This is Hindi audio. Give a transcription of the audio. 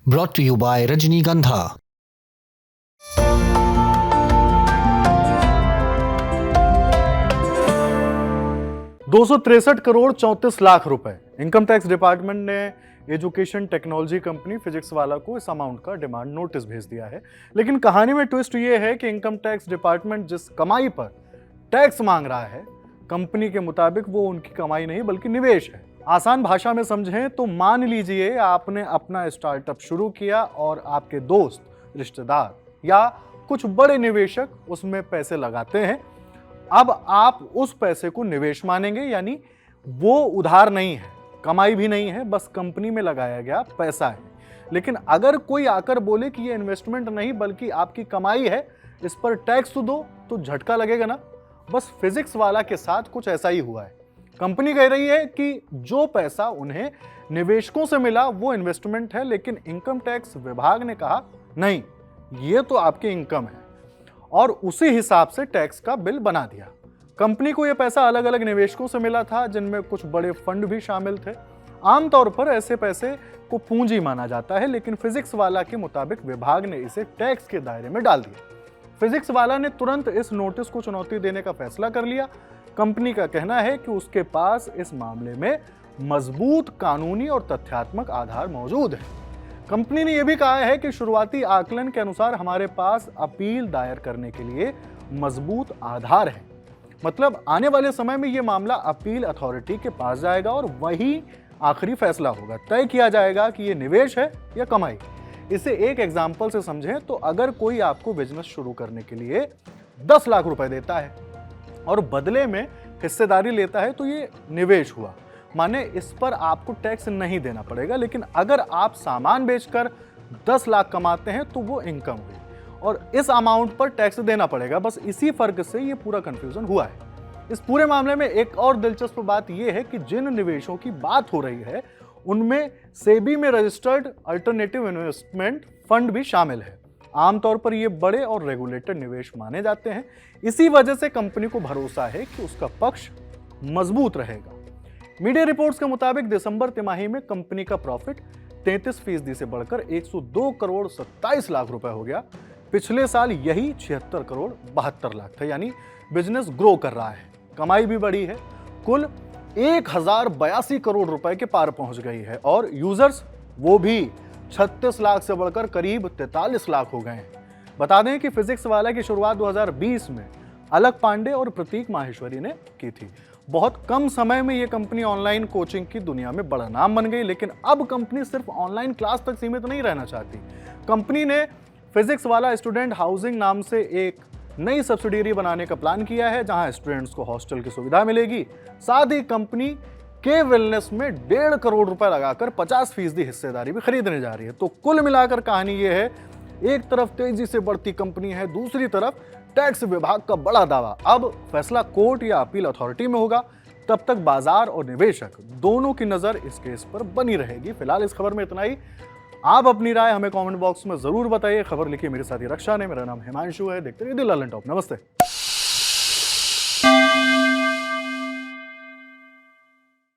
brought to you by Rajnigandha। 263 crore 34 lakh रुपए इनकम टैक्स डिपार्टमेंट ने एजुकेशन टेक्नोलॉजी कंपनी फिजिक्स वाला को इस अमाउंट का डिमांड नोटिस भेज दिया है। लेकिन कहानी में ट्विस्ट ये है कि इनकम टैक्स डिपार्टमेंट जिस कमाई पर टैक्स मांग रहा है, कंपनी के मुताबिक वो उनकी कमाई नहीं बल्कि निवेश है। आसान भाषा में समझें तो मान लीजिए आपने अपना स्टार्टअप शुरू किया और आपके दोस्त, रिश्तेदार या कुछ बड़े निवेशक उसमें पैसे लगाते हैं। अब आप उस पैसे को निवेश मानेंगे, यानी वो उधार नहीं है, कमाई भी नहीं है, बस कंपनी में लगाया गया पैसा है। लेकिन अगर कोई आकर बोले कि ये इन्वेस्टमेंट नहीं बल्कि आपकी कमाई है, इस पर टैक्स तो दो, तो झटका लगेगा ना। बस फिजिक्स वाला के साथ कुछ ऐसा ही हुआ है। कंपनी कह रही है कि जो पैसा उन्हें निवेशकों से मिला वो इन्वेस्टमेंट है, लेकिन इनकम टैक्स विभाग ने कहा नहीं, ये तो आपकी इनकम है, और उसी हिसाब से टैक्स का बिल बना दिया। कंपनी को यह पैसा अलग अलग निवेशकों से मिला था, जिनमें कुछ बड़े फंड भी शामिल थे। आमतौर पर ऐसे पैसे को पूंजी माना जाता है, लेकिन फिजिक्स वाला के मुताबिक विभाग ने इसे टैक्स के दायरे में डाल दिया। फिजिक्स वाला ने तुरंत इस नोटिस को चुनौती देने का फैसला कर लिया। कंपनी का कहना है कि उसके पास इस मामले में मजबूत कानूनी और तथ्यात्मक आधार मौजूद है। कंपनी ने यह भी कहा है कि शुरुआती आकलन के अनुसार हमारे पास अपील दायर करने के लिए मजबूत आधार है। मतलब आने वाले समय में यह मामला अपील अथॉरिटी के पास जाएगा और वही आखिरी फैसला होगा। तय किया जाएगा कि यह निवेश है या कमाई। इसे एक एग्जाम्पल से समझें तो अगर कोई आपको बिजनेस शुरू करने के लिए 10 लाख रुपए देता है और बदले में हिस्सेदारी लेता है, तो ये निवेश हुआ, माने इस पर आपको टैक्स नहीं देना पड़ेगा। लेकिन अगर आप सामान बेचकर 10 लाख कमाते हैं तो वो इनकम हुई और इस अमाउंट पर टैक्स देना पड़ेगा। बस इसी फर्क से ये पूरा कंफ्यूजन हुआ है। इस पूरे मामले में एक और दिलचस्प बात यह है कि जिन निवेशों की बात हो रही है उनमें सेबी में रजिस्टर्ड अल्टरनेटिव इन्वेस्टमेंट फंड भी शामिल है। आमतौर पर ये बड़े और रेगुलेटेड निवेश माने जाते हैं। इसी वजह से कंपनी को भरोसा है कि उसका पक्ष मजबूत रहेगा। मीडिया रिपोर्ट्स के मुताबिक दिसंबर तिमाही में कंपनी का प्रॉफिट 33% से बढ़कर 102 करोड़ 27 लाख रुपए हो गया। पिछले साल यही 76 करोड़ 72 लाख था, यानी बिजनेस ग्रो कर रहा है। कमाई भी बढ़ी है, कुल 1082 करोड़ रुपए के पार पहुंच गई है और यूजर्स वो भी 36 लाख से बढ़कर करीब 43 लाख हो गए हैं। बता दें कि फिजिक्स वाला की शुरुआत 2020 में अलक पांडे और प्रतीक माहेश्वरी ने की थी। बहुत कम समय में यह कंपनी ऑनलाइन कोचिंग की दुनिया में बड़ा नाम बन गई। लेकिन अब कंपनी सिर्फ ऑनलाइन क्लास तक सीमित नहीं रहना चाहती। कंपनी ने फिजिक्स वाला स्टूडेंट हाउसिंग नाम से एक नई सब्सिडियरी बनाने का प्लान किया है, जहां स्टूडेंट्स को हॉस्टल की सुविधा मिलेगी। साथ ही कंपनी के वेलनेस में 1.5 करोड़ रुपए लगाकर 50% हिस्सेदारी भी खरीदने जा रही है। तो कुल मिलाकर कहानी यह है, एक तरफ तेजी से बढ़ती कंपनी है, दूसरी तरफ टैक्स विभाग का बड़ा दावा। अब फैसला कोर्ट या अपील अथॉरिटी में होगा। तब तक बाजार और निवेशक दोनों की नजर इस केस पर बनी रहेगी। फिलहाल इस खबर में इतना ही। आप अपनी राय हमें कमेंट बॉक्स में जरूर बताइए। खबर लिखी मेरे साथी रक्षा ने। मेरा नाम हिमांशु है। देखते रहिए दिल ललन टॉप। नमस्ते।